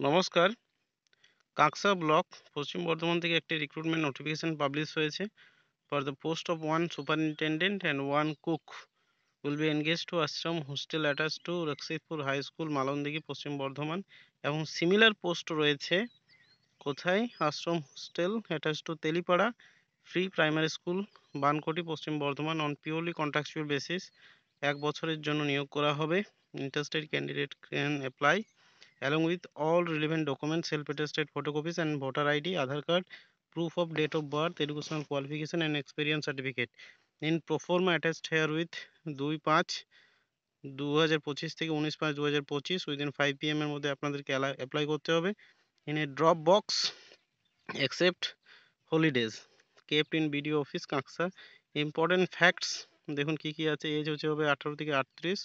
নমস্কার। কাকসা ব্লক পশ্চিম বর্ধমান থেকে একটি রিক্রুটমেন্ট নোটিফিকেশন পাবলিশ হয়েছে for the post of one superintendent and one cook will be engage to Ashram hostel attach to Rakshitpur high school Malandighi Paschim Bardhaman এবং similar post রয়েছে কোথায় Ashram hostel attach to Telipara free primary school Bankoti Paschim Bardhaman on purely contractual basis 1 বছরের জন্য নিয়োগ করা হবে। Interested candidate can apply along with all relevant documents, self-attested photocopies and voter ID, Aadhaar card, proof of date of birth, educational qualification and experience certificate. In pro forma attached here with 2/5/2025 থেকে 19/5/2025 within 5 PM এর মধ্যে আপনাদেরকে apply করতে হবে। In a drop box except holidays kept in BDO office Kanksa. Important facts দেখুন কি কি আছে। এজ হচ্ছে হবে 18 থেকে 38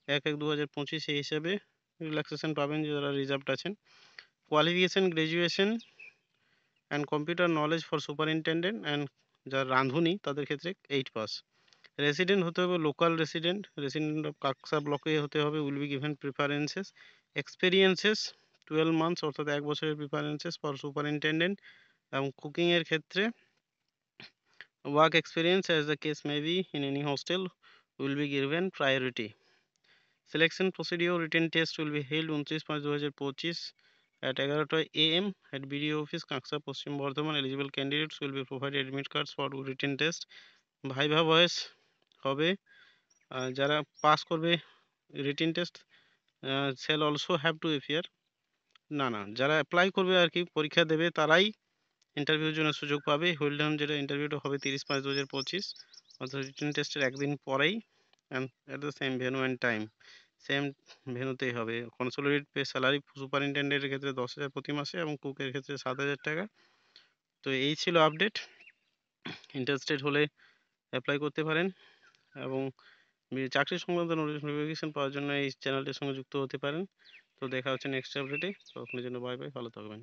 1/1/2025 এই হিসাবে রিল্যাক্সেশন পাবেন যারা রিজার্ভড আছেন। Qualification graduation and computer knowledge for superintendent and যারা রাঁধুনি তাদের ক্ষেত্রে 8 পাস। রেসিডেন্ট হতে হবে লোকাল রেসিডেন্ট অফ কাকসা ব্লকে হতে হবে। Will be given preferences experiences 12 months অর্থাৎ 1 বছরের প্রিফারেন্সেস ফর সুপারিনটেন্ডেন্ট এবং কুকিংয়ের ক্ষেত্রে work experience as the case may be in any hostel will be given priority. Selection procedure written test will be held 29/5/2025 at 11 AM at BDO office Kaksa Paschim Bardhaman. Eligible candidates will be provided admit cards for written test. Viva voce হবে। যারা pass করবে written test shall also have to appear. না যারা apply করবে আর কি পরীক্ষা দেবে তারাই ইন্টারভিউর জন্য সুযোগ পাবে। হোল্ড ডাউন যেটা ইন্টারভিউটা হবে 30/5/2025 অর্থাৎ রিটেন টেস্টের একদিন পরেই and at the same venue and time. Same ভেন্যুতেই হবে। কনসোলিডেট পে স্যালারি সুপারিনটেন্ডেন্টের ক্ষেত্রে 10,000 প্রতি মাসে এবং কুকের ক্ষেত্রে 7,000 টাকা। তো এই ছিল আপডেট। ইন্টারেস্টেড হলে অ্যাপ্লাই করতে পারেন এবং চাকরি সংক্রান্ত নোটিফিকেশন পাওয়ার জন্য এই চ্যানেলটির সঙ্গে যুক্ত হতে পারেন। তো দেখা হচ্ছে নেক্সট আপডেটে। ততক্ষণের জন্য বাই বাই, ভালো থাকবেন।